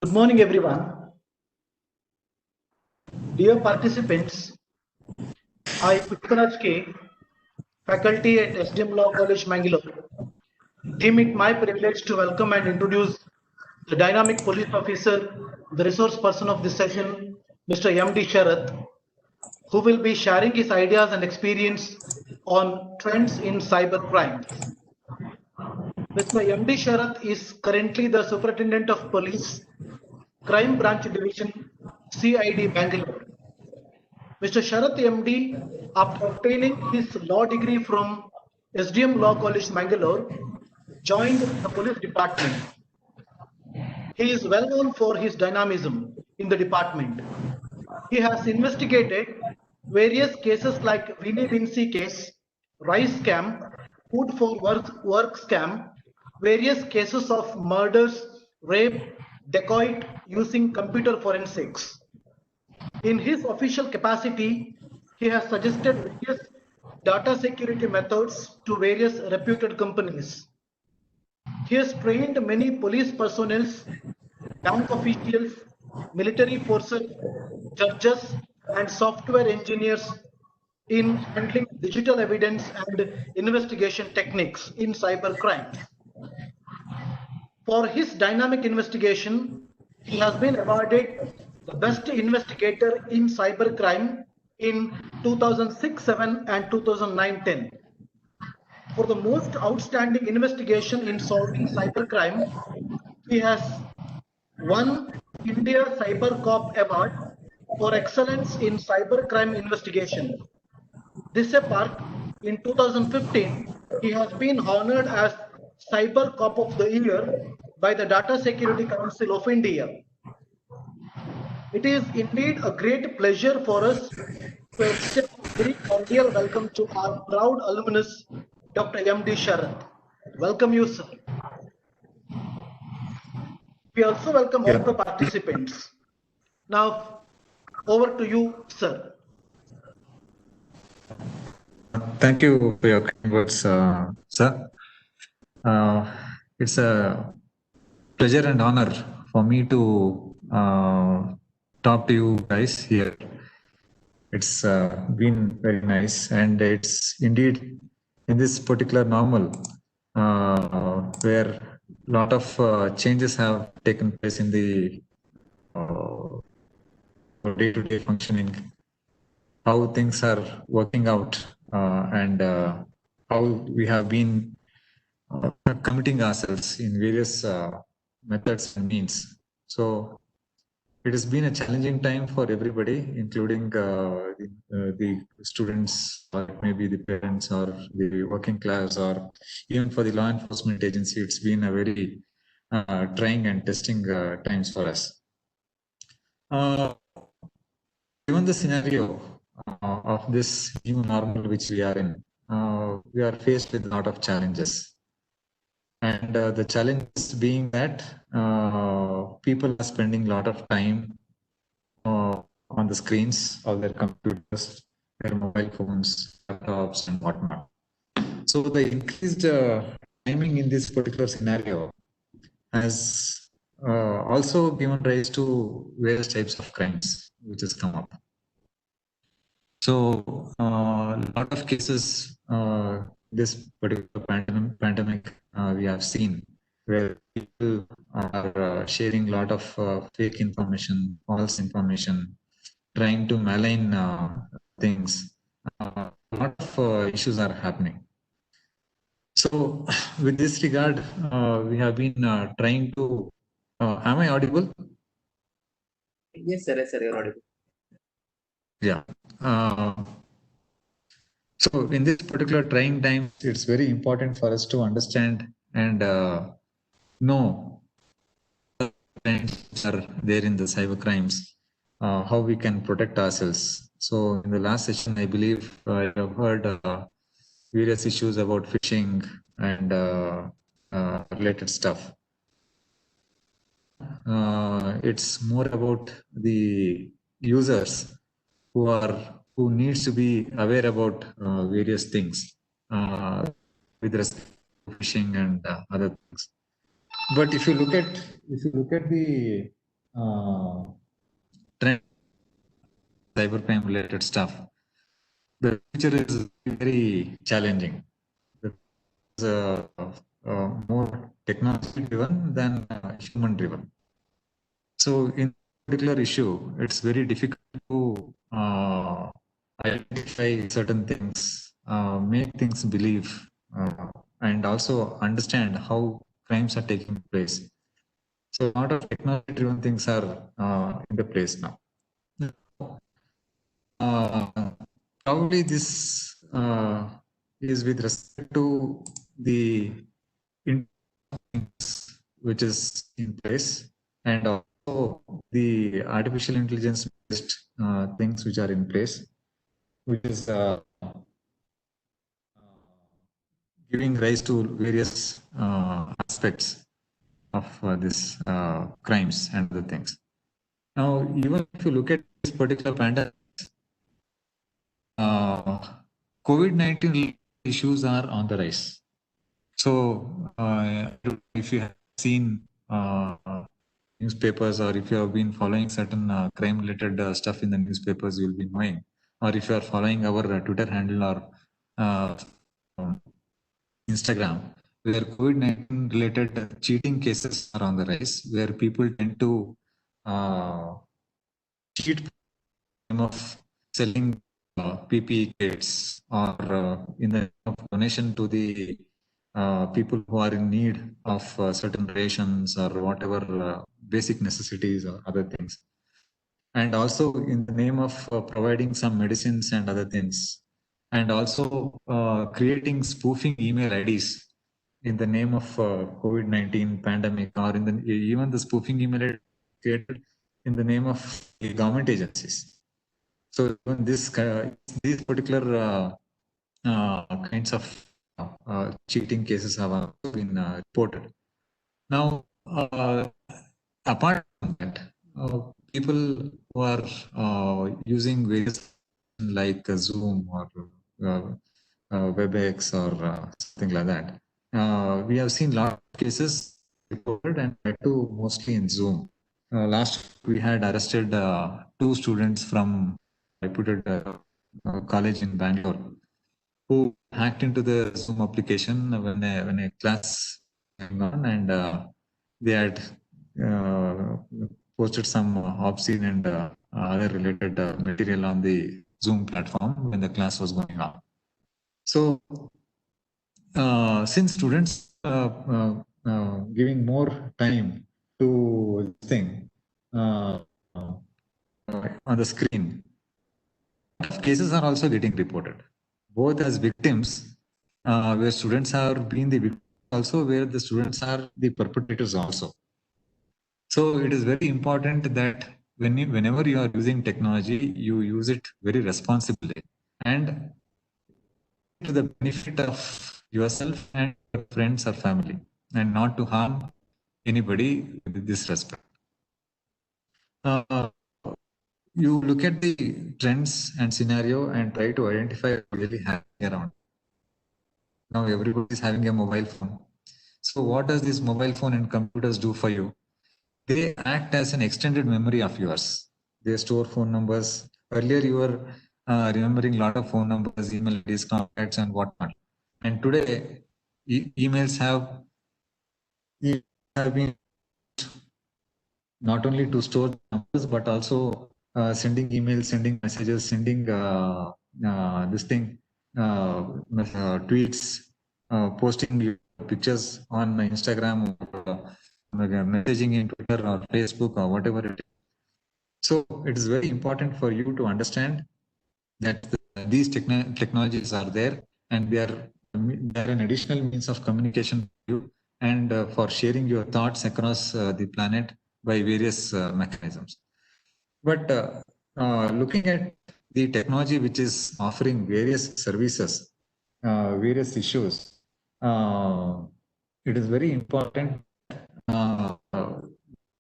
Good morning, everyone. Dear participants, I, Pushkaraj K, faculty at SDM Law College, Mangalore, deem it my privilege to welcome and introduce the dynamic police officer, the resource person of this session, Mr. M.D. Sharath, who will be sharing his ideas and experience on trends in cyber crimes. Mr. M.D. Sharath is currently the Superintendent of Police, Crime Branch Division, CID Bangalore. Mr. Sharath MD, after obtaining his law degree from SDM Law College, Mangalore, joined the police department. He is well known for his dynamism in the department. He has investigated various cases like Vinny Vinci case, Rice scam, Food for work scam, various cases of murders, rape, dacoit using computer forensics. In his official capacity, he has suggested various data security methods to various reputed companies. He has trained many police personnel, bank officials, military forces, judges, and software engineers in handling digital evidence and investigation techniques in cyber crimes. For his dynamic investigation, he has been awarded the Best Investigator in Cybercrime in 2006-7 and 2009-10. For the most outstanding investigation in solving cybercrime, he has won India Cyber Cop Award for excellence in cybercrime investigation. This apart, in 2015, he has been honored as Cyber Cop of the Year by the Data Security Council of India. It is indeed a great pleasure for us to extend a very cordial welcome to our proud alumnus, Dr. M.D. Sharath. Welcome you, sir. We also welcome all the participants. Now, over to you, sir. Thank you for your kind words, sir. It's a pleasure and honor for me to talk to you guys here. It's been very nice, and it's indeed in this particular normal where a lot of changes have taken place in the day-to-day functioning, how things are working out, and how we have been committing ourselves in various methods and means. So it has been a challenging time for everybody, including the students, or maybe the parents, or the working class, or even for the law enforcement agency. It's been a very trying and testing times for us. Given the scenario of this new normal which we are in, we are faced with a lot of challenges. And the challenge being that people are spending a lot of time on the screens of their computers, their mobile phones, laptops, and whatnot. So the increased timing in this particular scenario has also given rise to various types of crimes which has come up. So a lot of cases, this particular pandemic, we have seen where people are sharing a lot of fake information, false information, trying to malign things. A lot of issues are happening. So with this regard, we have been trying to, am I audible? Yes, sir, you're audible. Yeah. So in this particular trying time, it's very important for us to understand and know the trends are there in the cyber crimes, how we can protect ourselves. So in the last session, I believe I have heard various issues about phishing and related stuff. It's more about the users who needs to be aware about various things with respect to phishing and other things. But if you look at the trend cybercrime related stuff, the future is very challenging. It's more technology driven than human driven. So in particular issue, it's very difficult to identify certain things, make things believe, and also understand how crimes are taking place. So a lot of technology driven things are in the place now. Probably this is with respect to the which is in place, and also the artificial intelligence based things which are in place, which is giving rise to various aspects of this crimes and other things. Now, even if you look at this particular pandemic, COVID-19 issues are on the rise. So, if you have seen newspapers, or if you have been following certain crime-related stuff in the newspapers, you'll be knowing. Or if you are following our Twitter handle or Instagram, where COVID-19 related cheating cases are on the rise, where people tend to cheat of selling PPE kits, or in the name of donation to the people who are in need of certain rations or whatever basic necessities or other things. And also in the name of providing some medicines and other things. And also creating spoofing email IDs in the name of COVID-19 pandemic, or in the even the spoofing email created in the name of the government agencies. So even these particular kinds of cheating cases have also been reported. Now, apart from that, people who are using various like Zoom or WebEx or something like that, we have seen a lot of cases reported, and that too mostly in Zoom. Last we had arrested 2 students from reputed college in Bangalore who hacked into the Zoom application when a class going on, and they had posted some obscene and other related material on the Zoom platform when the class was going on. So, since students giving more time to this thing on the screen, cases are also getting reported, both as victims, where students are being the victims, also where the students are the perpetrators also. So it is very important that whenever you are using technology, you use it very responsibly and to the benefit of yourself and your friends or family, and not to harm anybody with this respect. You look at the trends and scenario and try to identify what really happening around. Now everybody is having a mobile phone. So what does this mobile phone and computers do for you? They act as an extended memory of yours. They store phone numbers. Earlier you were remembering a lot of phone numbers, email IDs, contacts and whatnot. And today emails have been not only to store numbers, but also sending emails, sending messages, sending tweets, posting pictures on Instagram, messaging in Twitter or Facebook or whatever it is. So it is very important for you to understand that these technologies are there, and they are an additional means of communication for you, and for sharing your thoughts across the planet by various mechanisms. But looking at the technology which is offering various services, various issues, it is very important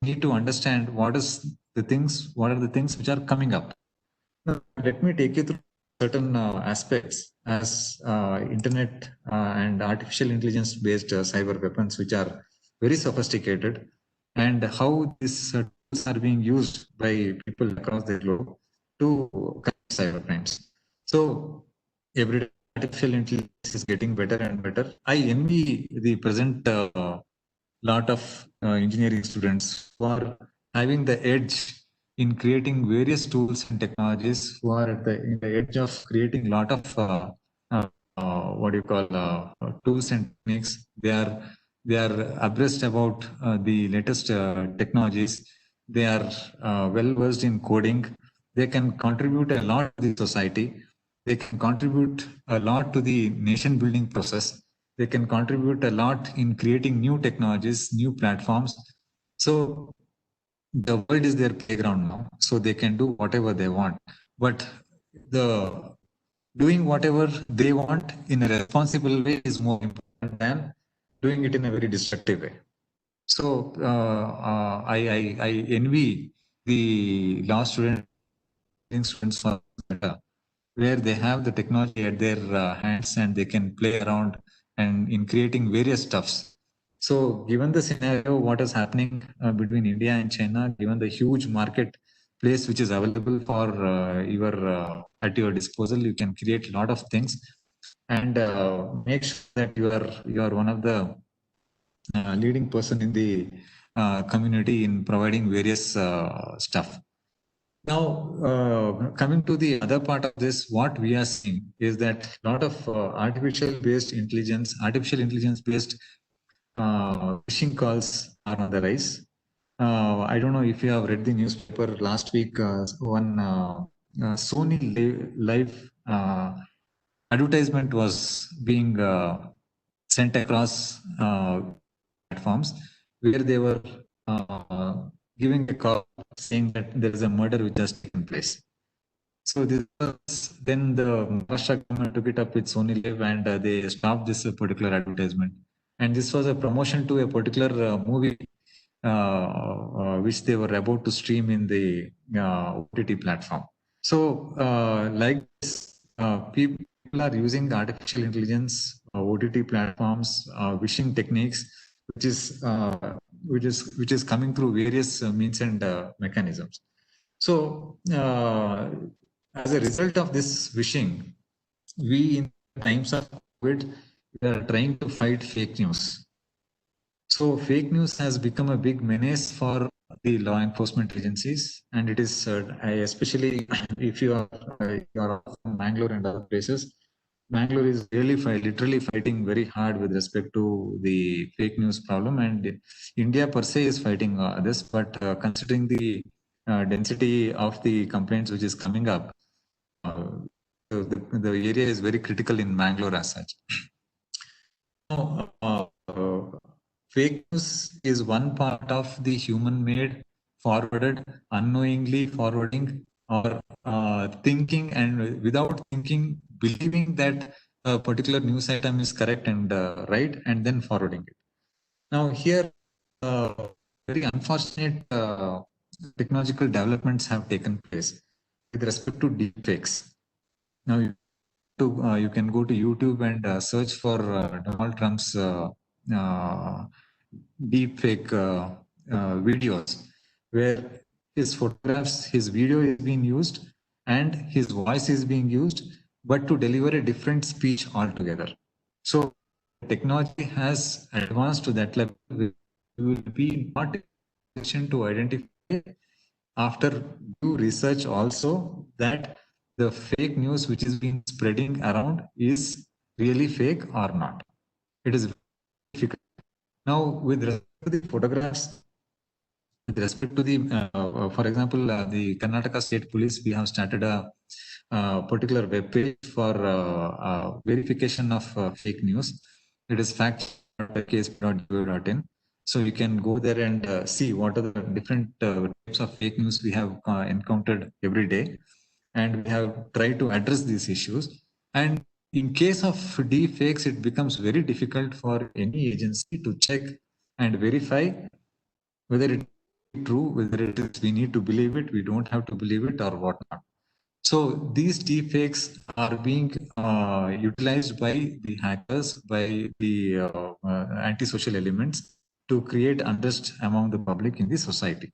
need to understand what are the things which are coming up. Now, let me take you through certain aspects as internet and artificial intelligence based cyber weapons, which are very sophisticated, and how this tools are being used by people across the globe to commit cybercrimes. So every day artificial intelligence is getting better and better. I envy the present lot of engineering students who are having the edge in creating various tools and technologies, who are at in the edge of creating a lot of what do you call tools and techniques. They are abreast about the latest technologies. They are well versed in coding. They can contribute a lot to the society. They can contribute a lot to the nation building process. They can contribute a lot in creating new technologies, new platforms. So the world is their playground now, so they can do whatever they want. But the doing whatever they want in a responsible way is more important than doing it in a very destructive way. So I envy the law students for Meta, where they have the technology at their hands and they can play around and in creating various stuffs. So given the scenario, what is happening between India and China, given the huge market place which is available for at your disposal, you can create a lot of things and make sure that you are one of the leading person in the community in providing various stuff. Now, coming to the other part of this, what we are seeing is that a lot of artificial intelligence based phishing calls are on the rise. I don't know if you have read the newspaper last week. One Sony Live advertisement was being sent across platforms where they were giving a call saying that there is a murder which has taken place. So this was, then the Maharashtra government took it up with Sony Live and they stopped this particular advertisement. And this was a promotion to a particular movie which they were about to stream in the OTT platform. So like this, people are using artificial intelligence, OTT platforms, wishing techniques, which is coming through various means and mechanisms. So as a result of this wishing, we in times of COVID, we are trying to fight fake news. So fake news has become a big menace for the law enforcement agencies, and it is especially if you are from Bangalore and other places. Bangalore is really literally fighting very hard with respect to the fake news problem, and India per se is fighting this. But considering the density of the complaints which is coming up, the area is very critical in Bangalore as such. Fake news is one part of the human-made, forwarded, unknowingly forwarding, or thinking and without thinking, believing that a particular news item is correct and right, and then forwarding it. Now here, very unfortunate technological developments have taken place with respect to deepfakes. Now you can go to YouTube and search for Donald Trump's deepfake videos, where his photographs, his video is being used, and his voice is being used, but to deliver a different speech altogether. So technology has advanced to that level. We will be not in a position to identify after due research also that the fake news which is being spreading around is really fake or not. It is difficult. Now, with respect to the photographs, with respect to the, for example, the Karnataka State Police, we have started a particular web page for verification of fake news. It is fact.case.gov.in. So you can go there and see what are the different types of fake news we have encountered every day. And we have tried to address these issues. And in case of deep fakes, it becomes very difficult for any agency to check and verify whether it is true, whether it is we need to believe it, we don't have to believe it, or whatnot. So these deepfakes are being utilized by the hackers, by the antisocial elements to create unrest among the public in the society.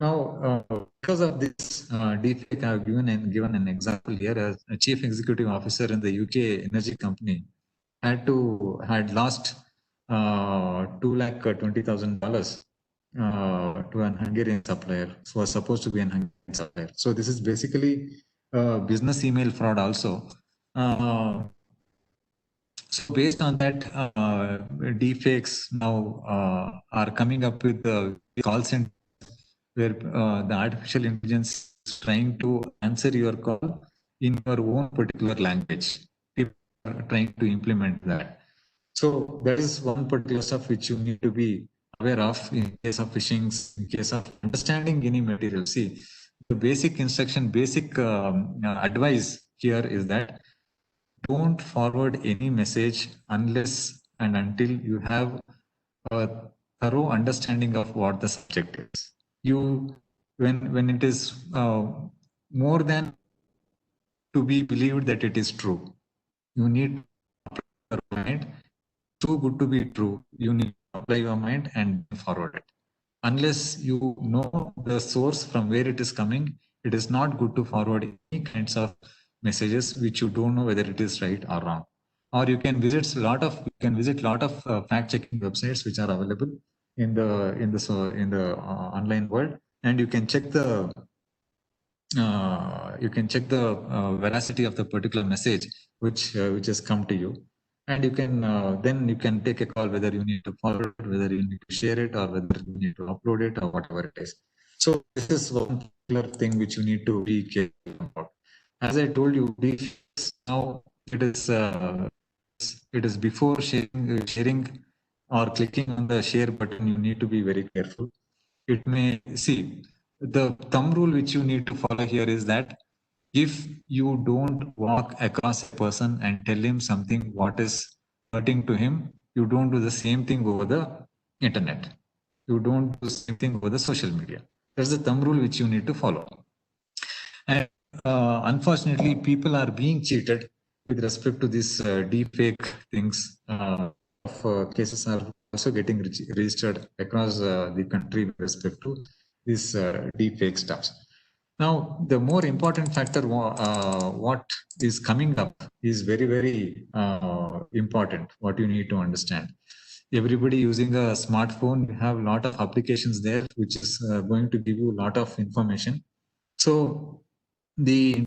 Now, because of this deepfake, I have given an example here. As a chief executive officer in the UK energy company had lost $220,000 to an Hungarian supplier, who was supposed to be an Hungarian supplier. So this is basically business email fraud also. So based on that, deepfakes now are coming up with the call center where the artificial intelligence is trying to answer your call in your own particular language. People are trying to implement that. So that is one particular stuff which you need to be aware of in case of phishing, in case of understanding any material. See, the basic instruction, basic advice here is that don't forward any message unless and until you have a thorough understanding of what the subject is. You, when it is more than to be believed that it is true, you need to apply your mind. Too good to be true, you need to apply your mind and forward it. Unless you know the source from where it is coming, it is not good to forward any kinds of messages which you don't know whether it is right or wrong. Or you can visit lot of fact checking websites which are available in the online world, and you can check the veracity of the particular message which has come to you, and you can then you can take a call whether you need to forward it, whether you need to share it, or whether you need to upload it, or whatever it is. So this is one particular thing which you need to be careful about. As I told you, now it is before sharing or clicking on the share button, you need to be very careful. It may see the thumb rule which you need to follow here is that if you don't walk across a person and tell him something what is hurting to him, you don't do the same thing over the internet. You don't do the same thing over the social media. That's the thumb rule which you need to follow. And unfortunately, people are being cheated with respect to this deepfake things. Cases are also getting registered across the country with respect to this deepfake stuff. Now, the more important factor, what is coming up, is very, very important. What you need to understand. Everybody using a smartphone, you have a lot of applications there, which is going to give you a lot of information. So the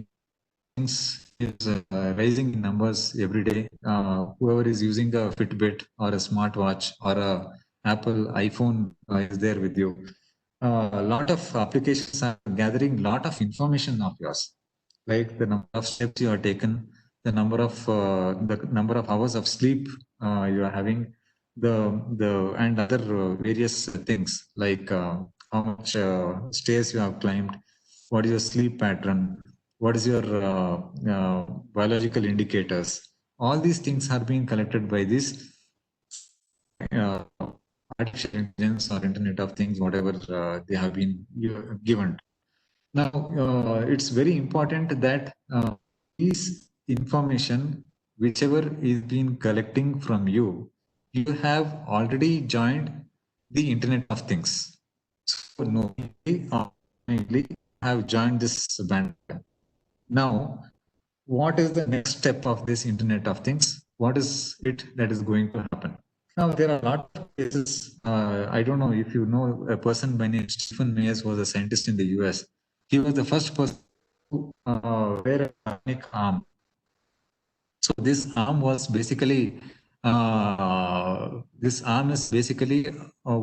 things is rising in numbers every day. Whoever is using a Fitbit or a smartwatch or a Apple iPhone is there with you. A lot of applications are gathering a lot of information of yours, like the number of steps you have taken, the number of hours of sleep you are having, the and other various things like how much stairs you have climbed, what is your sleep pattern, what is your biological indicators. All these things are being collected by this artificial intelligence or Internet of Things, whatever they have been given. Now, it's very important that this information, whichever is being collecting from you, you have already joined the Internet of Things. So, knowingly have joined this bandwagon. Now, what is the next step of this Internet of Things? What is it that is going to happen? Now, there are a lot of cases. I don't know if you know a person by name Stephen Mayers, was a scientist in the US. He was the first person to wear a bionic arm. So this arm was basically, what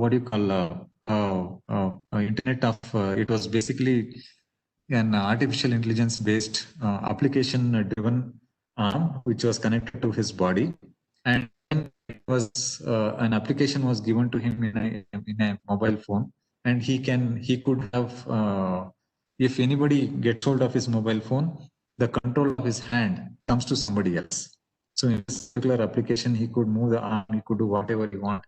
do you call Internet of, it was basically an artificial intelligence based application driven arm which was connected to his body, and it was an application was given to him in a mobile phone, and he could have if anybody gets hold of his mobile phone, the control of his hand comes to somebody else. So in this particular application, he could move the arm, he could do whatever he want.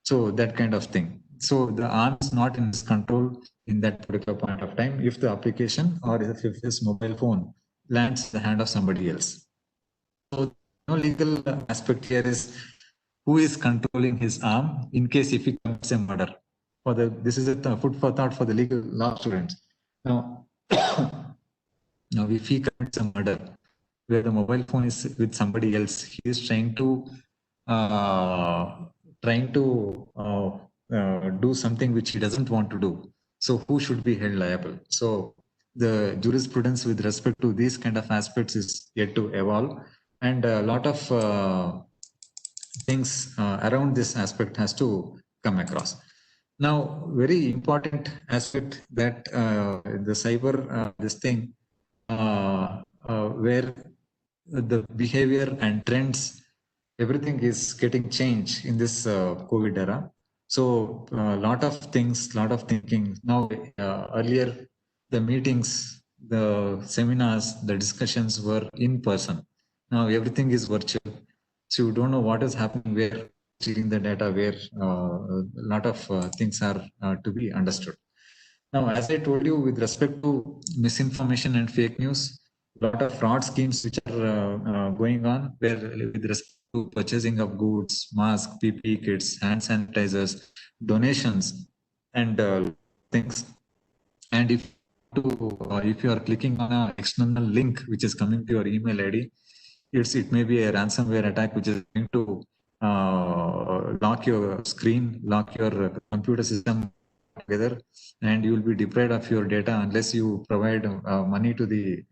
So that kind of thing. So the arm is not in his control in that particular point of time if the application or if his mobile phone lands in the hand of somebody else. So no legal aspect here is who is controlling his arm in case if he commits a murder. for the, this is a food for thought for the legal law students. Now, now if he commits a murder where the mobile phone is with somebody else, he is trying to do something which he doesn't want to do. So who should be held liable? So the jurisprudence with respect to these kind of aspects is yet to evolve, and a lot of things around this aspect has to come across. Now, very important aspect that the cyber this thing where the behavior and trends, everything is getting changed in this COVID era. So a lot of things, lot of thinking. Now, earlier the meetings, the seminars, the discussions were in person. Now everything is virtual. So you don't know what is happening, where stealing the data, where a lot of things are to be understood. Now, as I told you, with respect to misinformation and fake news, a lot of fraud schemes which are going on, where with respect to purchasing of goods, masks, PPE kits, hand sanitizers, donations, and things. And if you are clicking on an external link which is coming to your email ID, it may be a ransomware attack which is going to lock your screen, lock your computer system together, and you will be deprived of your data unless you provide money to the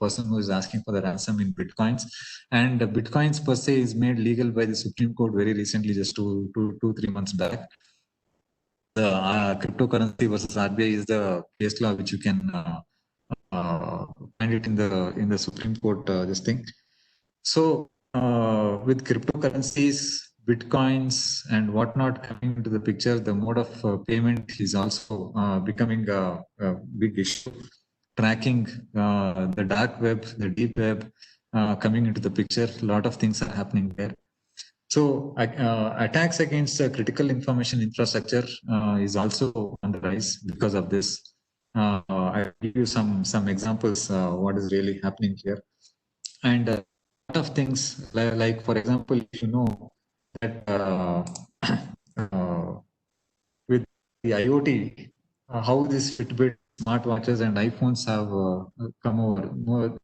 person who is asking for the ransom in bitcoins. And bitcoins per se is made legal by the Supreme Court very recently, just 3 months back. The cryptocurrency versus RBI is the case law which you can find it in the Supreme Court. This thing. So with cryptocurrencies, bitcoins, and whatnot coming into the picture, the mode of payment is also becoming a big issue. Tracking the dark web, the deep web coming into the picture, a lot of things are happening there. So attacks against critical information infrastructure is also on the rise because of this. I'll give you some examples what is really happening here. And a lot of things like for example, if you know that with the IoT, how this Fitbit, smartwatches, and iPhones have come over.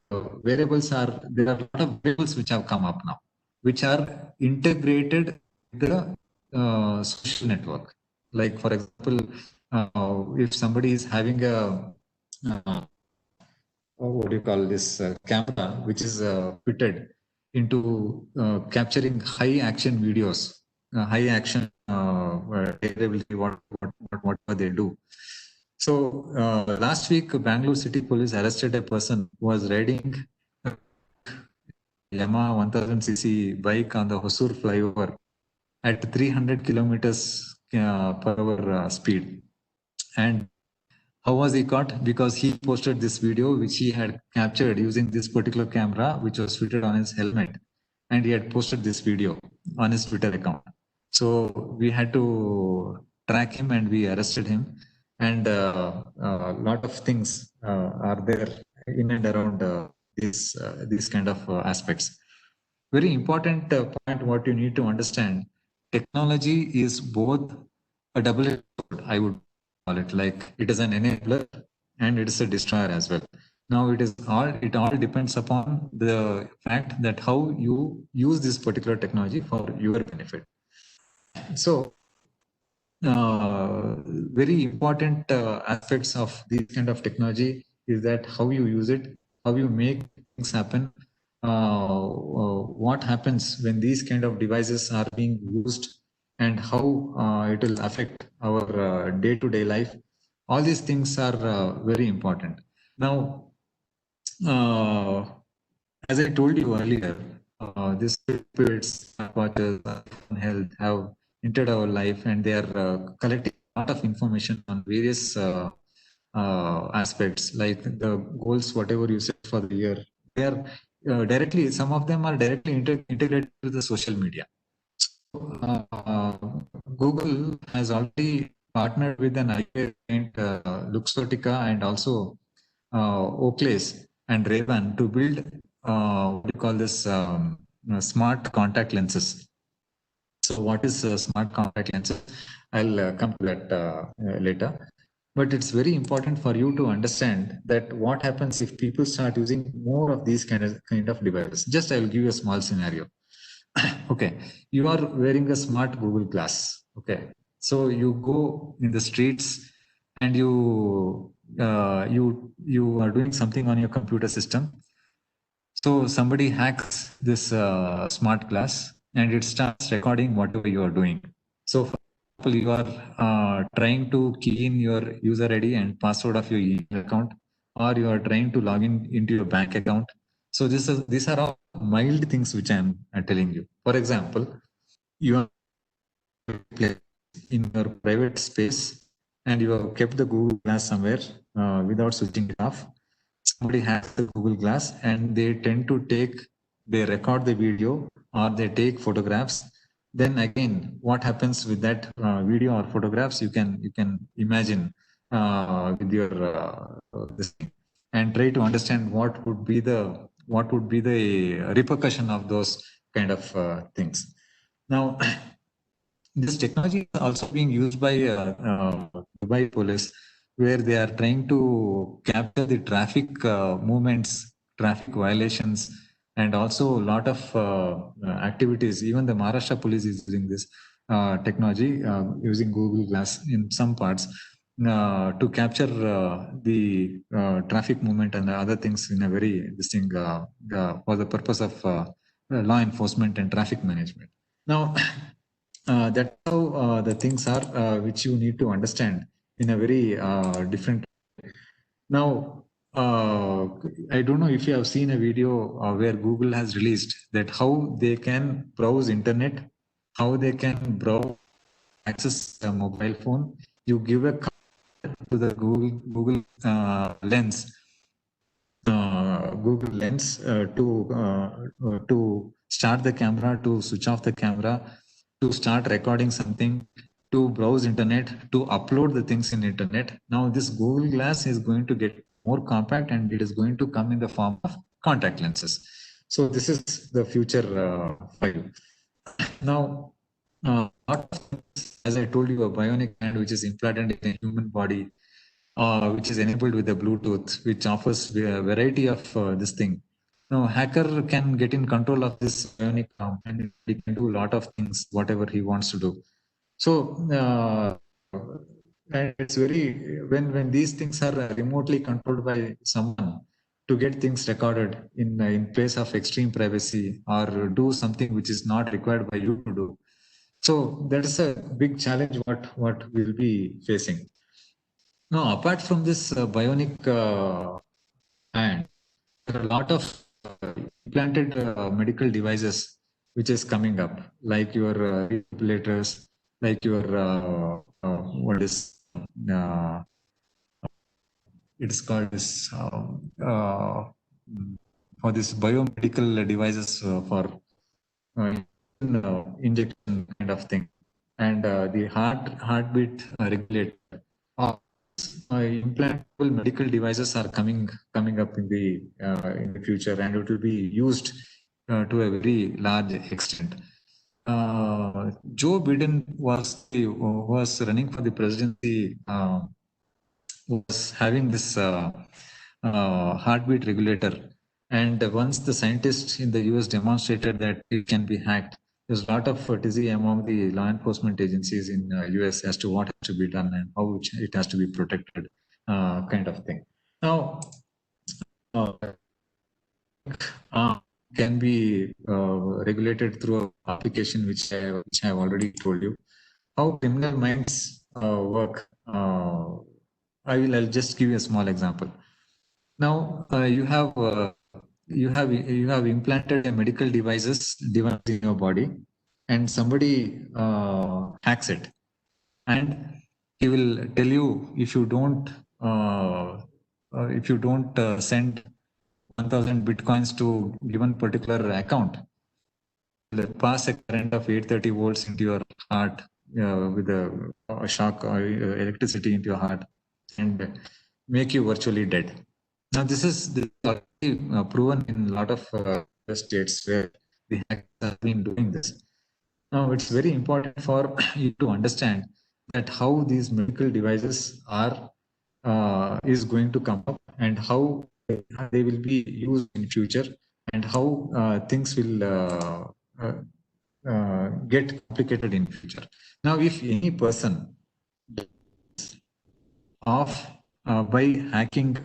Variables are, there are a lot of variables which have come up now, which are integrated with the social network. Like for example, if somebody is having a what do you call this camera which is fitted into capturing high action videos, high action whatever they do. So last week, Bangalore City Police arrested a person who was riding a Yamaha 1000cc bike on the Hosur flyover at 300 kilometers per hour speed. And how was he caught? Because he posted this video which he had captured using this particular camera, which was fitted on his helmet, and he had posted this video on his Twitter account. So we had to track him and we arrested him. And a lot of things are there in and around these kind of aspects. Very important point what you need to understand, technology is both a double-edged sword, I would call it. Like it is an enabler and it is a destroyer as well. Now it all depends upon the fact that how you use this particular technology for your benefit. So very important aspects of this kind of technology is that how you use it, how you make things happen, what happens when these kind of devices are being used, and how it will affect our day-to-day life. All these things are very important. Now, as I told you earlier, these Fitbits, watches, health have entered our life, and they are collecting a lot of information on various aspects, like the goals, whatever you set for the year. They are directly, some of them are directly integrated with the social media. Google has already partnered with an eyewear giant, Luxottica, and also Oakley's and Ray-Ban to build what we call this smart contact lenses. So what is smart contact lenses? I'll come to that later. But it's very important for you to understand that what happens if people start using more of these kind of devices. Just I'll give you a small scenario. Okay, you are wearing a smart Google Glass. Okay, so you go in the streets and you are doing something on your computer system. So somebody hacks this smart glass and it starts recording whatever you are doing. So for example, you are trying to key in your user ID and password of your email account, or you are trying to log in into your bank account. So these are all mild things which I'm telling you. For example, you are in your private space and you have kept the Google Glass somewhere without switching it off. Somebody has the Google Glass and they tend to they record the video or they take photographs. Then again, what happens with that video or photographs? You can imagine with your this thing, and try to understand what would be the repercussion of those kind of things. Now, this technology is also being used by Dubai police, where they are trying to capture the traffic movements, traffic violations, and also a lot of activities. Even the Maharashtra police is using this technology, using Google Glass in some parts to capture the traffic movement and other things in a very distinct for the purpose of law enforcement and traffic management. Now, that's how the things are which you need to understand in a very different. Now, I don't know if you have seen a video where Google has released that how they can browse internet, how they can browse access a mobile phone. You give a card to the Google Lens. Google Lens to start the camera, to switch off the camera, to start recording something, to browse internet, to upload the things in internet. Now this Google Glass is going to get more compact and it is going to come in the form of contact lenses. So this is the future file. Now, as I told you, a bionic hand which is implanted in a human body, which is enabled with the Bluetooth, which offers a variety of this thing. Now, hacker can get in control of this bionic arm and he can do a lot of things, whatever he wants to do. So, and it's very, when these things are remotely controlled by someone to get things recorded in place of extreme privacy or do something which is not required by you to do. So that is a big challenge what we'll be facing. Now, apart from this bionic hand, there are a lot of implanted medical devices which is coming up, like your defibrillators, like your what is it is called this for this biomedical devices for injection kind of thing, and the heartbeat regulator. Implantable medical devices are coming up in the future, and it will be used to a very large extent. Joe Biden was running for the presidency, was having this heartbeat regulator, and once the scientists in the US demonstrated that it can be hacked, there's a lot of tizzy among the law enforcement agencies in US as to what has to be done and how it has to be protected, kind of thing. Now, can be regulated through an application which I have already told you. How criminal minds work. I'll just give you a small example. Now you have implanted a medical device in your body, and somebody hacks it, and he will tell you if you don't send 1,000 bitcoins to given particular account, pass a current of 830 volts into your heart with a shock or electricity into your heart and make you virtually dead. Now, this is already proven in a lot of states where the hackers have been doing this. Now, it's very important for you to understand that how these medical devices are is going to come up and how they will be used in future and how things will get complicated in future. Now, if any person of by hacking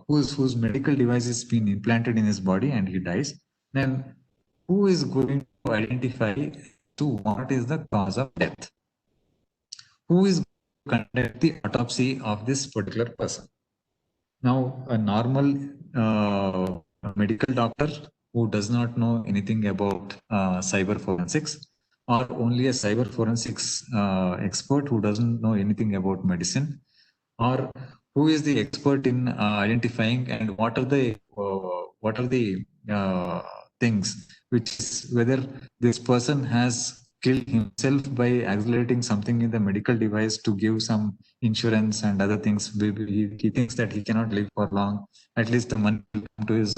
whose medical device has been implanted in his body and he dies, then who is going to identify to what is the cause of death? Who is going to conduct the autopsy of this particular person? Now, a normal medical doctor who does not know anything about cyber forensics, or only a cyber forensics expert who doesn't know anything about medicine, or who is the expert in identifying and what are the things which is whether this person has killed himself by accelerating something in the medical device to give some insurance and other things. He thinks that he cannot live for long. At least the money will come to his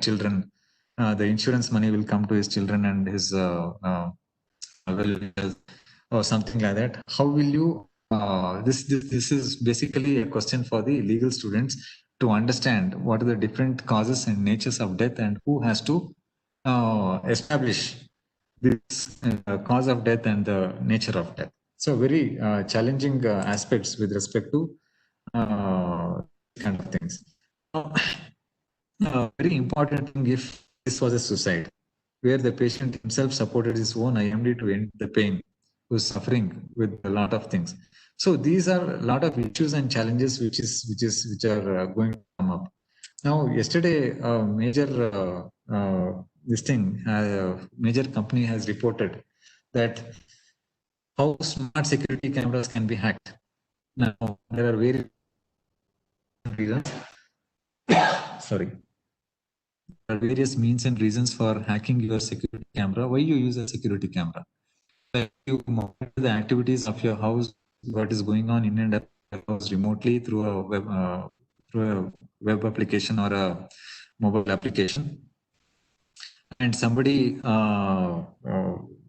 children. The insurance money will come to his children and his or something like that. How will you? This is basically a question for the legal students to understand what are the different causes and natures of death and who has to establish this cause of death and the nature of death. So very challenging aspects with respect to kind of things. Very important thing if this was a suicide, where the patient himself supported his own IMD to end the pain, who's suffering with a lot of things. So these are a lot of issues and challenges which are going to come up. Now, yesterday, major major company has reported that how smart security cameras can be hacked. Now, there are various reasons. Sorry. There are various means and reasons for hacking your security camera. Why you use a security camera? Like you monitor the activities of your house, what is going on in and out of your house remotely through a web application or a mobile application. And somebody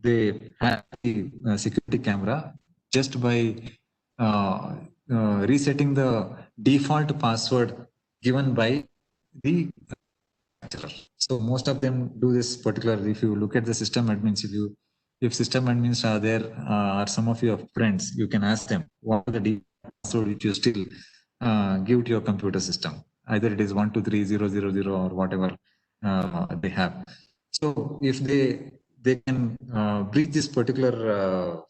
they have the security camera just by resetting the default password given by the manufacturer. So most of them do this particular. If you look at the system admins, if system admins are there, or some of your friends, you can ask them what are the default password which you still give to your computer system. Either it is 123000 or whatever they have. So if they can breach this particular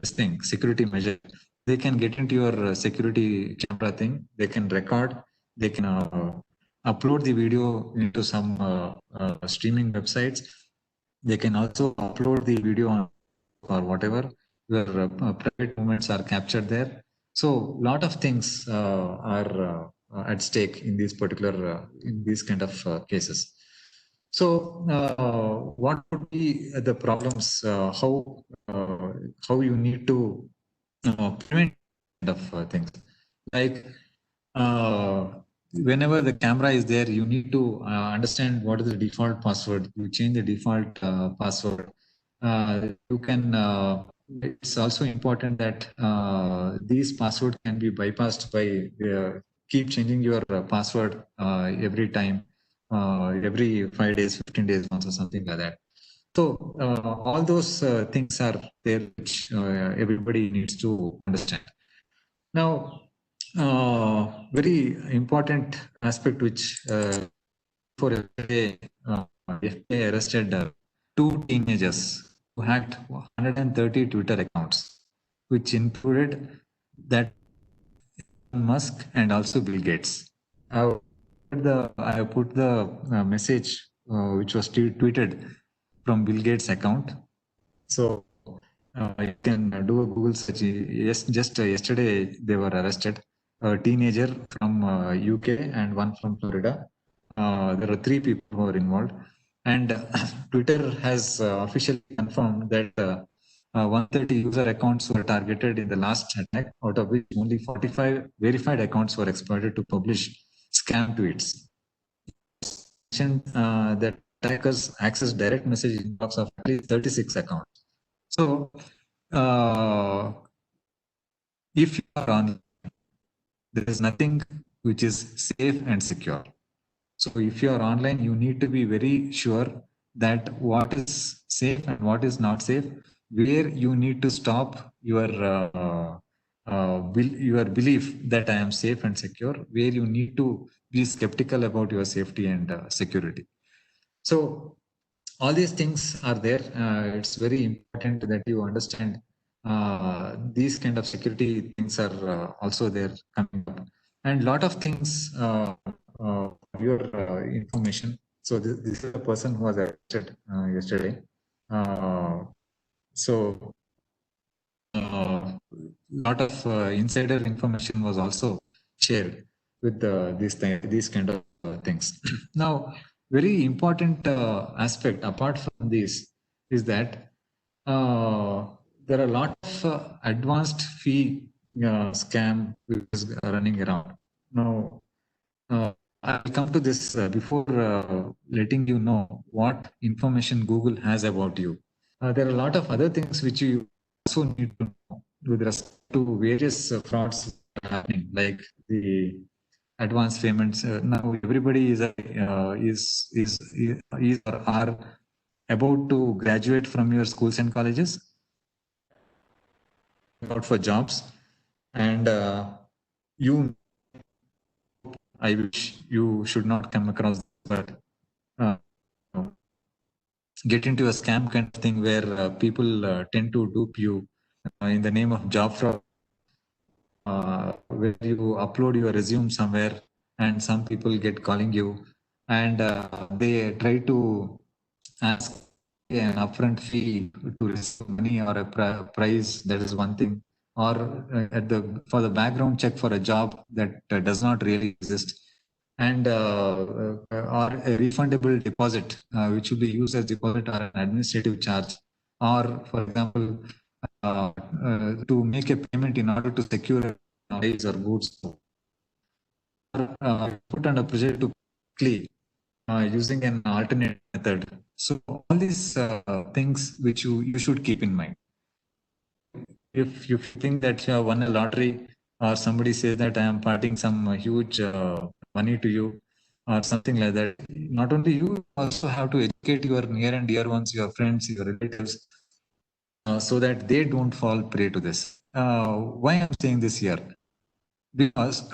security measure, they can get into your security camera thing. They can record. They can upload the video into some streaming websites. They can also upload the video on or whatever where private moments are captured there. So a lot of things are at stake in these particular in these kind of cases. So what would be the problems? How you need to prevent kind of things like whenever the camera is there, you need to understand what is the default password. You change the default password. You can. It's also important that these passwords can be bypassed by keep changing your password every time, every 5 days, 15 days once, or something like that. So all those things are there, which everybody needs to understand. Now, very important aspect which for yesterday, FBI arrested 2 teenagers who hacked 130 Twitter accounts, which included that Elon Musk and also Bill Gates. I put the message which was tweeted from Bill Gates' account. So you can do a Google search. Yes, just yesterday they were arrested. A teenager from UK and one from Florida. There are 3 people who are involved. And Twitter has officially confirmed that 130 user accounts were targeted in the last attack, out of which only 45 verified accounts were exploited to publish scam tweets. That attackers access direct message inbox of at least 36 accounts. So are online, there is nothing which is safe and secure. So if you are online, you need to be very sure that what is safe and what is not safe, where you need to stop your belief that I am safe and secure, where you need to be skeptical about your safety and security. So all these things are there. It's very important that you understand these kind of security things are also there coming up, and lot of things for your information. So this is a person who was arrested yesterday. So lot of insider information was also shared with these kind of things. Now, very important aspect apart from this is that there are a lot of advanced fee scam which is running around. Now, I'll come to this before letting you know what information Google has about you. There are a lot of other things which you also need to know with respect to various frauds happening, like the advance payments. Now everybody is or are about to graduate from your schools and colleges, out for jobs, and I wish you should not come across, but uh, get into a scam kind of thing where people tend to dupe you in the name of job fraud, where you upload your resume somewhere and some people get calling you and they try to ask an upfront fee to receive money or a prize. That is one thing, or for the background check for a job that does not really exist, and or a refundable deposit which will be used as deposit or an administrative charge, or for example to make a payment in order to secure prize or goods, or put under pressure to quickly using an alternate method. So all these things which you should keep in mind. If you think that you have won a lottery, or somebody says that I am parting some huge money to you, or something like that, not only you also have to educate your near and dear ones, your friends, your relatives, so that they don't fall prey to this. Why I'm saying this here? Because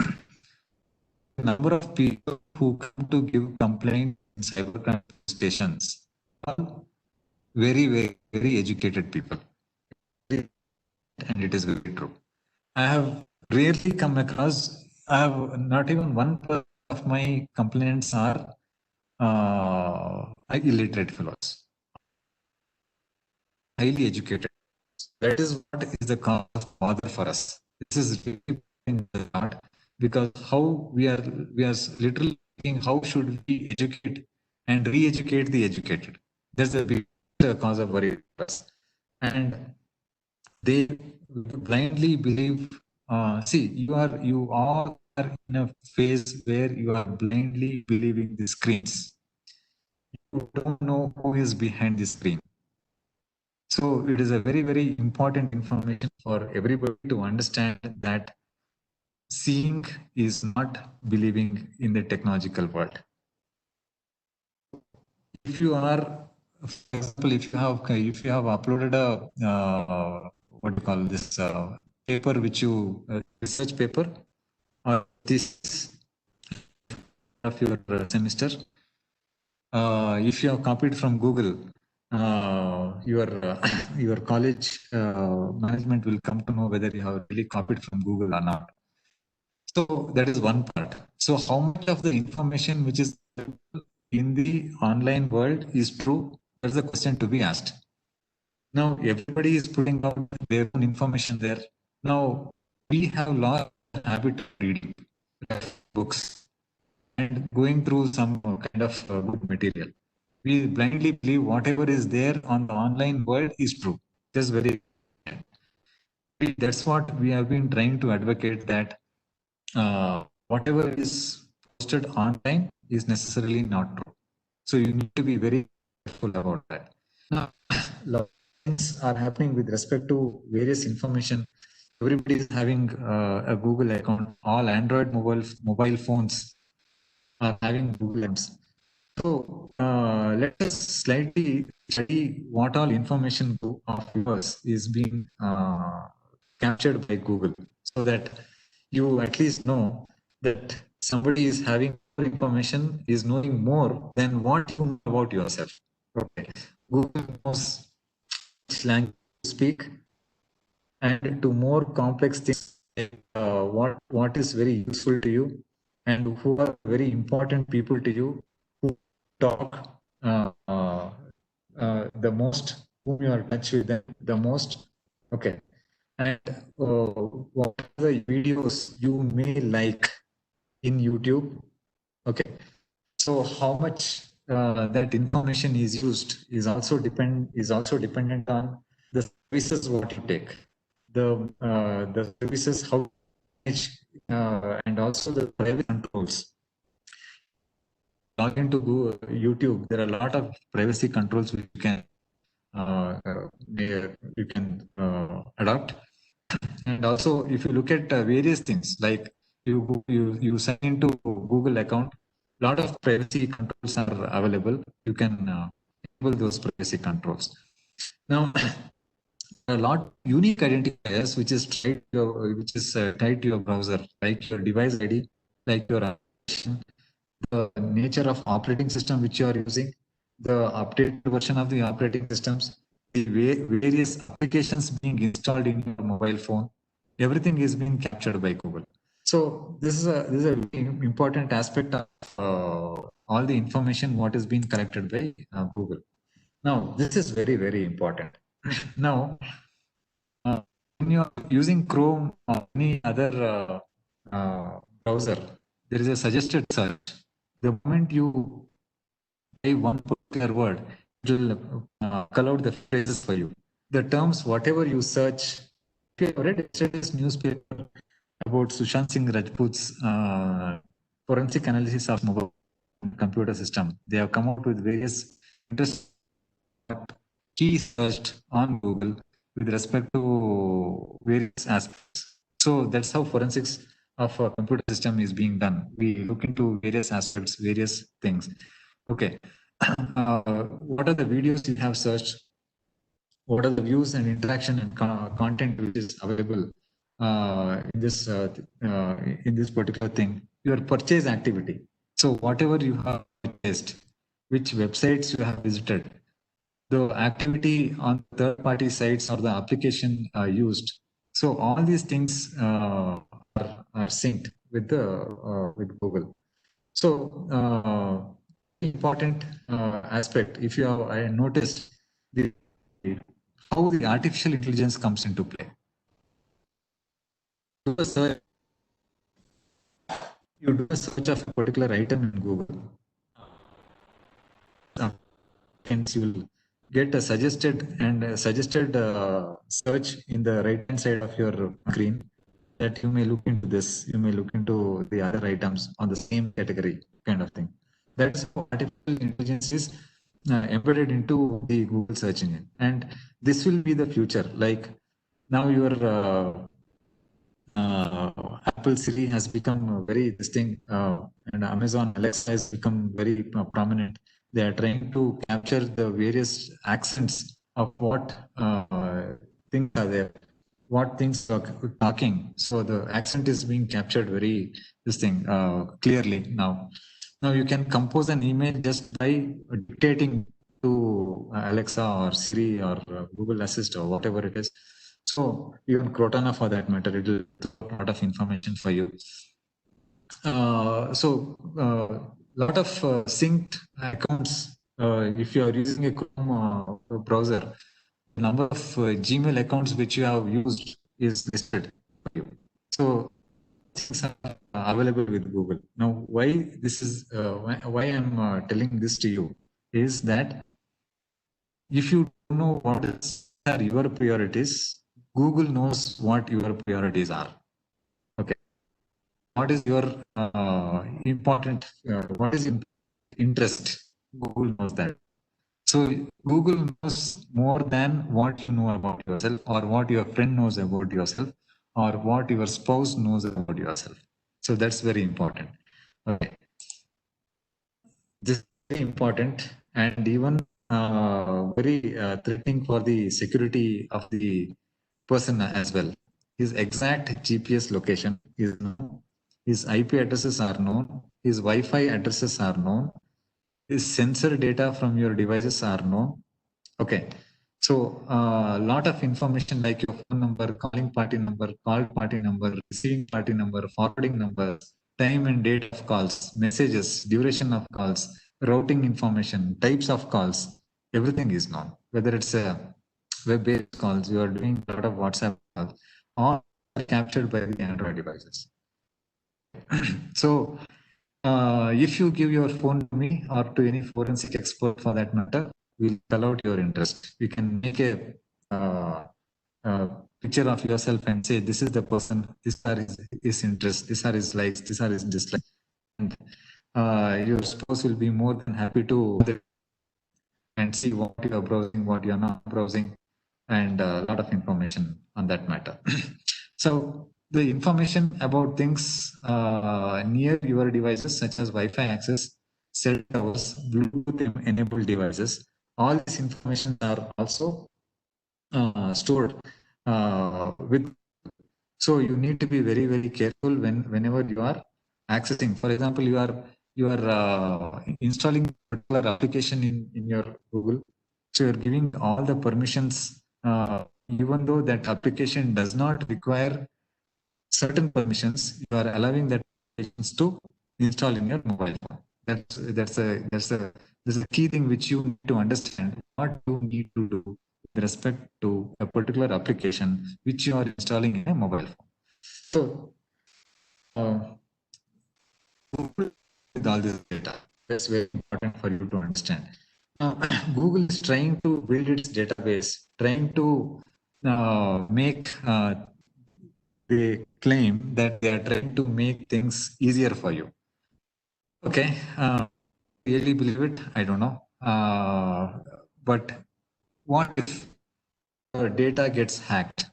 the number of people who come to give complaint in cybercrime stations are very, very, very educated people. And it is very true. I have rarely come across, I have not even one of my complaints are illiterate fellows, highly educated. That is what is the cause of bother for us. This is really in the heart, because how we are literally thinking, how should we educate and re-educate the educated? That's the big cause of worry for us. And they blindly believe. See, you are in a phase where you are blindly believing the screens. You don't know who is behind the screen. So it is a very, very important information for everybody to understand that seeing is not believing in the technological world. If you are, for example, if you have uploaded a what do you call this paper, which you research paper, or this of your semester, if you have copied from Google, your college management will come to know whether you have really copied from Google or not. So that is one part. So how much of the information which is in the online world is true? That's the question to be asked. Now everybody is putting out their own information there. Now we have lost the habit of reading books and going through some kind of good material. We blindly believe whatever is there on the online world is true. That's very. That's what we have been trying to advocate, that whatever is posted online is necessarily not true. So you need to be very careful about that. Now, lot of things are happening with respect to various information. everybody is having a Google account. All Android mobile phones are having Google accounts. So let us slightly study what all information of yours is being captured by Google, so that you at least know that somebody is having more information, is knowing more than what you know about yourself. Okay, Google knows which language you speak, and to more complex things, like, what is very useful to you, and who are very important people to you, who talk the most, whom you are in touch with them the most. Okay, and what are the videos you may like in YouTube. Okay, so how much that information is used is also dependent on the services what you take, the services how much, and also the privacy controls. Log into YouTube, there are a lot of privacy controls which you can adopt. And also, if you look at various things, like you sign into Google account, a lot of privacy controls are available. You can enable those privacy controls. Now, a lot unique identifiers which is tied to your browser, like your device ID, like your application, the nature of operating system which you are using, the updated version of the operating systems, the various applications being installed in your mobile phone, everything is being captured by Google. So this is a very important aspect of all the information what is being collected by Google. Now this is very important. Now when you are using Chrome or any other browser, there is a suggested search. The moment you type one particular word, it will call out the phrases for you. The terms, whatever you search. If you have read yesterday's newspaper about Sushant Singh Rajput's forensic analysis of mobile computer system, they have come out with various interesting key searched on Google with respect to various aspects. So that's how forensics of a computer system is being done. We look into various aspects, various things. Okay. What are the videos you have searched? What are the views and interaction and content which is available in this particular thing? Your purchase activity. So whatever you have purchased, which websites you have visited, the activity on third-party sites or the application used. So all these things are synced with with Google. So important aspect, if you have I noticed how the artificial intelligence comes into play. You do a search of a particular item in Google, and you will get a suggested search in the right hand side of your screen, that you may look into this, you may look into the other items on the same category, kind of thing. That's how artificial intelligence is embedded into the Google search engine, and this will be the future. Like now your Apple Siri has become very distinct, and Amazon Alexa has become very prominent. They are trying to capture the various accents of what things are there, what things are talking. So the accent is being captured very clearly now. Now you can compose an email just by dictating to Alexa or Siri or Google Assist or whatever it is. So even Cortana, for that matter, it will throw a lot of information for you. So lot of synced accounts. If you are using a Chrome browser, the number of Gmail accounts which you have used is listed for you. So things are available with Google. Now, why this is why I'm telling this to you is that if you don't know what are your priorities, Google knows what your priorities are. Okay, what is your important? What is interest? Google knows that. So Google knows more than what you know about yourself or what your friend knows about yourself. or what your spouse knows about yourself. So that's very important. Okay. This is very important and even very threatening for the security of the person as well. His exact GPS location is known. His IP addresses are known. His Wi-Fi addresses are known. His sensor data from your devices are known. Okay. So a lot of information like your phone number, calling party number, called party number, receiving party number, forwarding numbers, time and date of calls, messages, duration of calls, routing information, types of calls, everything is known. Whether it's a web-based calls, you are doing a lot of WhatsApp calls, all are captured by the Android devices. So if you give your phone to me or to any forensic expert for that matter, we'll spell out your interest. We can make a picture of yourself and say, this is the person, these are his interests, these are his likes, these are his dislikes. And your spouse will be more than happy to and see what you are browsing, what you are not browsing, and a lot of information on that matter. So the information about things near your devices, such as Wi-Fi access, cell towers, Bluetooth enabled devices, all this information are also stored with. So you need to be very, very careful whenever you are accessing. For example, you are installing a particular application in your Google. So you're giving all the permissions, even though that application does not require certain permissions, you are allowing that applications to install in your mobile phone. That's a key thing which you need to understand what you need to do with respect to a particular application which you are installing in a mobile phone. So, Google with all this data, that's very important for you to understand. Now, Google is trying to build its database, trying to make they claim that they are trying to make things easier for you. Okay, really believe it? I don't know. But what if your data gets hacked?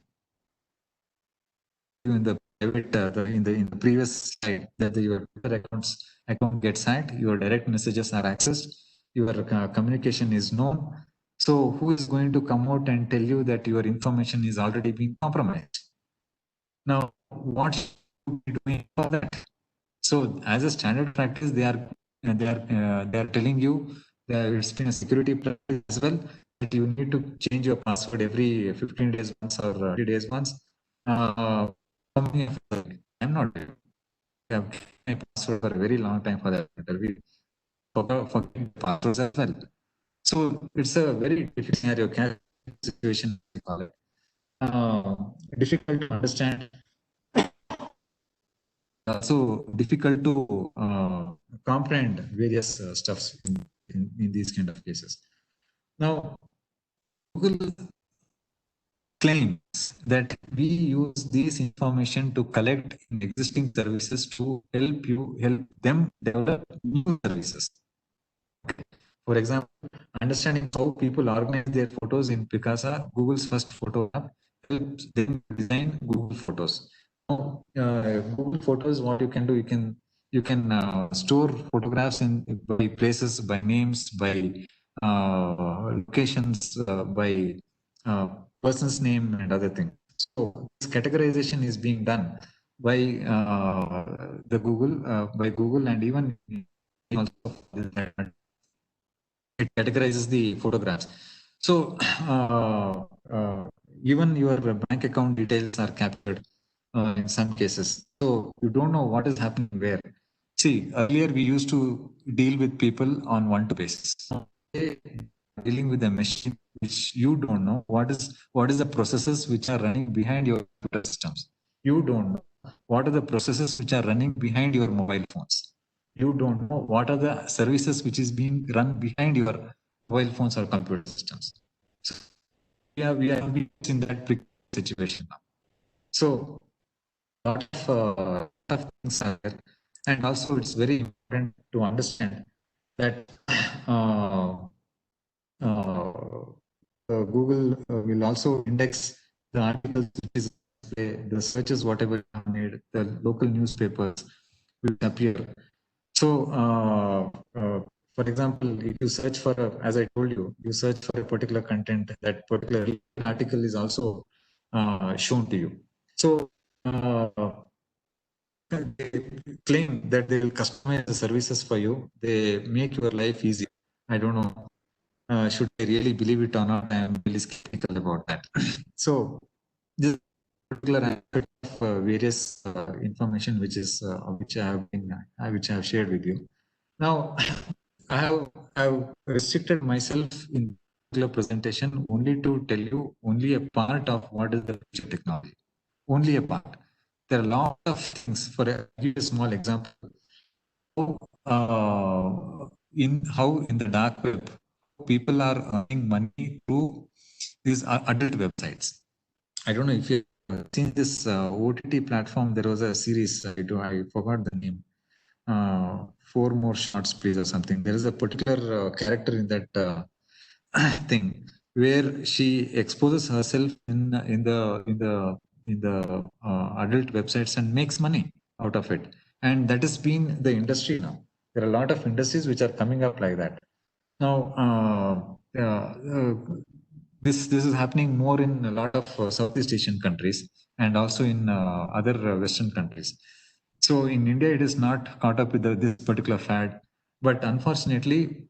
In the private, in the previous slide, that your Twitter account gets hacked, your direct messages are accessed, your communication is known. So who is going to come out and tell you that your information is already being compromised? Now, what should we be doing for that? So, as a standard practice, they are telling you that it's been a security practice as well that you need to change your password every 15 days once or 30 days once. I'm not doing. I have my password for a very long time for that matter. We forget passwords as well. So it's a very difficult scenario, situation. We call it. Difficult to understand, also difficult to comprehend various stuffs in these kind of cases. Now, Google claims that we use this information to collect existing services to help them develop new services. For example, understanding how people organize their photos in Picasa, Google's first photo app, helps them design Google Photos. Now, Google Photos, what you can do, you can store photographs in by places, by names, by locations, by person's name and other things. So this categorization is being done by by Google, and even also it categorizes the photographs. So even your bank account details are captured in some cases. So you don't know what is happening where. See, earlier we used to deal with people on one-to basis. Dealing with a machine which you don't know what is the processes which are running behind your computer systems. You don't know what are the processes which are running behind your mobile phones. You don't know what are the services which is being run behind your mobile phones or computer systems. So we are in that situation now. So lot of things are there, and also it's very important to understand that Google will also index the articles which is the searches, whatever you have made, the local newspapers will appear. So, for example, if you search for, as I told you, you search for a particular content, that particular article is also shown to you. So, they claim that they will customize the services for you. They make your life easy. I don't know. Should I really believe it or not? I am really skeptical about that. So, this particular aspect of various information which I have been which I have shared with you. Now, I have restricted myself in particular presentation only to tell you only a part of what is the future technology. Only a part. There are a lot of things. For give a small example, in how in the dark web people are earning money through these adult websites. I don't know if you've seen this OTT platform. There was a series. I forgot the name. Four more shots, please, or something. There is a particular character in that thing where she exposes herself in the adult websites and makes money out of it, and that has been the industry now. There are a lot of industries which are coming up like that now. This is happening more in a lot of Southeast Asian countries and also in other Western countries. So in India, it is not caught up with this particular fad, but unfortunately,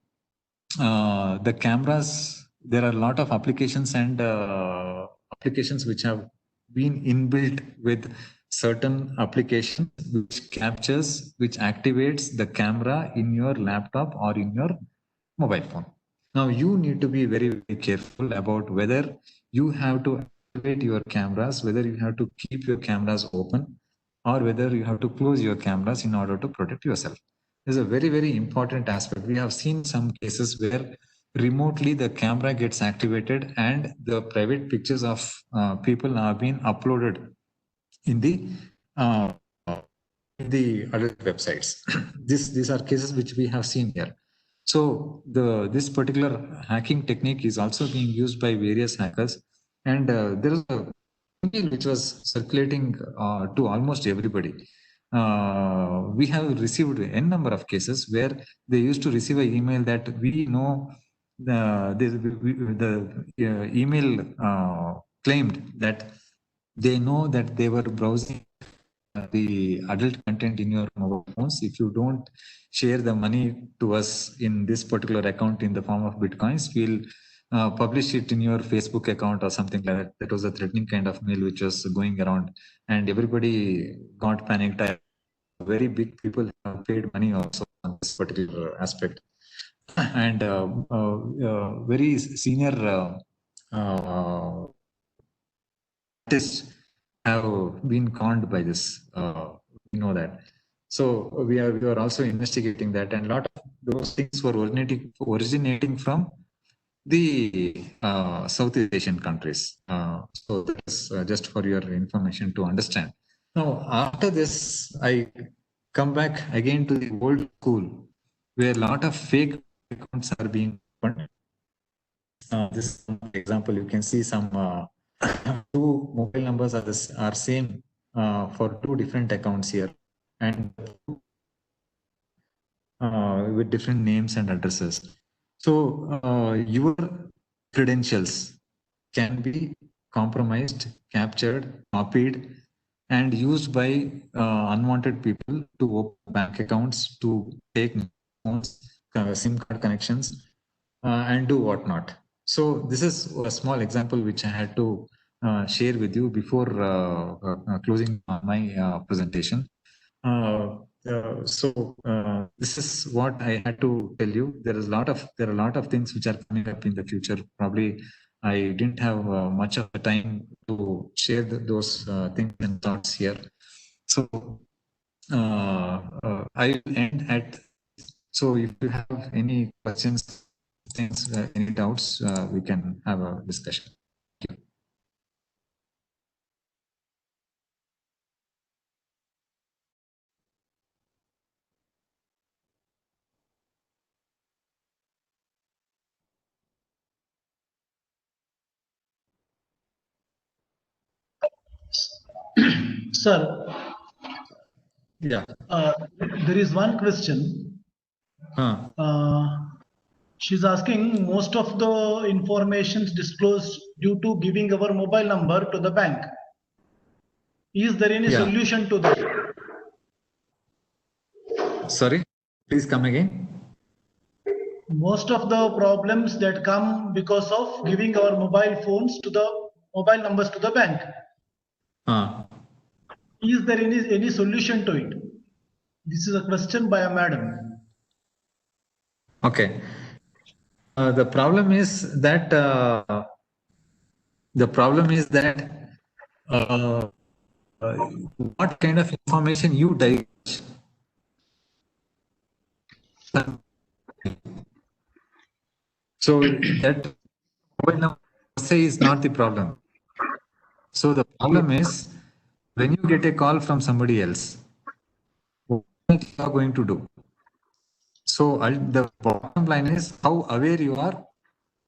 the cameras, there are a lot of applications and applications which have been inbuilt with certain application which captures, which activates the camera in your laptop or in your mobile phone. Now you need to be very, very careful about whether you have to activate your cameras, whether you have to keep your cameras open, or whether you have to close your cameras in order to protect yourself. This is a very, very important aspect. We have seen some cases where remotely the camera gets activated and the private pictures of people are being uploaded in uh, the other websites. These are cases which we have seen here. So this particular hacking technique is also being used by various hackers, and there is a email which was circulating to almost everybody. We have received n number of cases where they used to receive an email that we know the email claimed that they know that they were browsing the adult content in your mobile phones. If you don't share the money to us in this particular account in the form of bitcoins, we'll publish it in your Facebook account or something like that. That was a threatening kind of mail which was going around, and everybody got panicked. Very big people have paid money also on this particular aspect, and very senior artists have been conned by this. We know that. So we are also investigating that, and a lot of those things were originating from the Southeast Asian countries. So that's just for your information to understand. Now, after this, I come back again to the old school, where a lot of fake accounts are being opened. This is an example. You can see some two mobile numbers are same for two different accounts here, and with different names and addresses. So your credentials can be compromised, captured, copied, and used by unwanted people to open bank accounts, to take phones, SIM card connections, and do whatnot. So this is a small example which I had to share with you before closing my presentation. This is what I had to tell you. There are a lot of things which are coming up in the future. Probably I didn't have much of the time to share those things and thoughts here. So I will end at. So if you have any questions, things, any doubts, we can have a discussion. Thank you. Sir, Yeah. there is one question. She's asking most of the information is disclosed due to giving our mobile number to the bank. Is there any Yeah. solution to that? Sorry, please come again. Most of the problems that come because of giving our mobile numbers to the bank. Is there any solution to it? This is a question by a madam. Okay. The problem is that what kind of information you divulge. So that mobile number per se is not the problem. So the problem is when you get a call from somebody else, what you are going to do? So the bottom line is how aware you are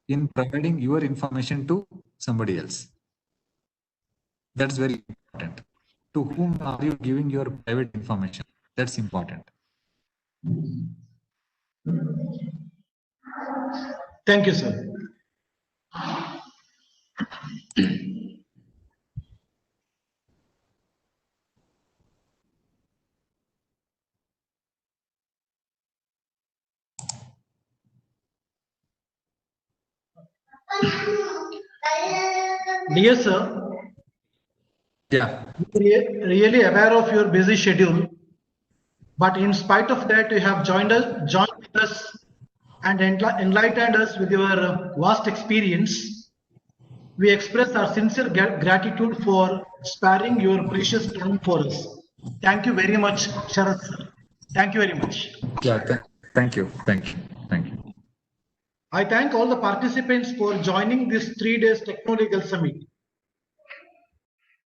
in providing your information to somebody else. That's very important. To whom are you giving your private information? That's important. Thank you, sir. Dear sir, Yeah. really aware of your busy schedule, but in spite of that, you have joined us and enlightened us with your vast experience. We express our sincere gratitude for sparing your precious time for us. Thank you very much, Sharath sir. Thank you very much. Yeah. Thank you. Thank you. Thank you. I thank all the participants for joining this 3 days Techno-Legal Summit.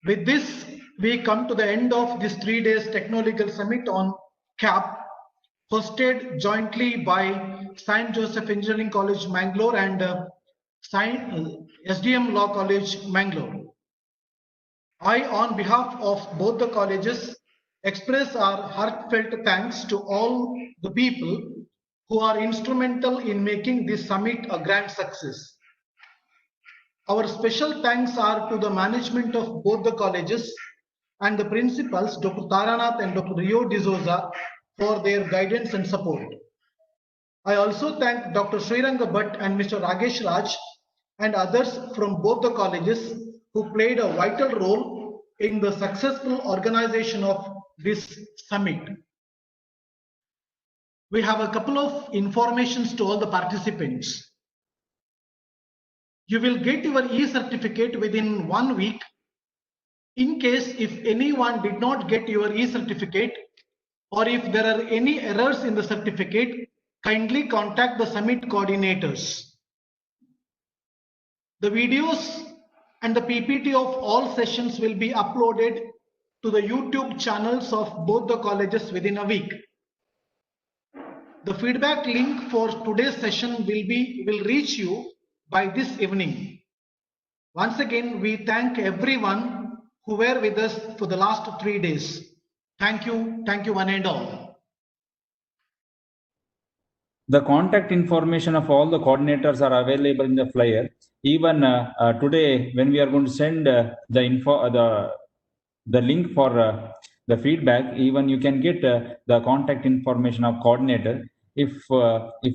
With this, we come to the end of this 3 days Techno-Legal Summit on CAP, hosted jointly by St. Joseph Engineering College, Mangalore and SDM Law College, Mangalore. I, on behalf of both the colleges, express our heartfelt thanks to all the people who are instrumental in making this summit a grand success. Our special thanks are to the management of both the colleges and the principals, Dr. Taranath and Dr. Rio D'Souza, for their guidance and support. I also thank Dr. Sriranga Bhatt and Mr. Ragesh Raj and others from both the colleges who played a vital role in the successful organization of this summit. We have a couple of informations to all the participants. You will get your e-certificate within 1 week. In case if anyone did not get your e-certificate or if there are any errors in the certificate, kindly contact the summit coordinators. The videos and the PPT of all sessions will be uploaded to the YouTube channels of both the colleges within a week. The feedback link for today's session will reach you by this evening. Once again, we thank everyone who were with us for the last 3 days. Thank you one and all. The contact information of all the coordinators are available in the flyer. Even today, when we are going to send the link for the feedback, even you can get the contact information of coordinator. If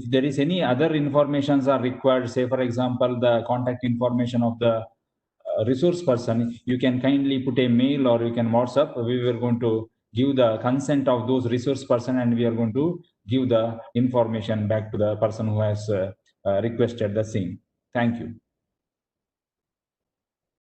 there is any other informations are required, say for example the contact information of the resource person, you can kindly put a mail or you can WhatsApp. We were going to give the consent of those resource person and we are going to give the information back to the person who has requested the same. Thank you.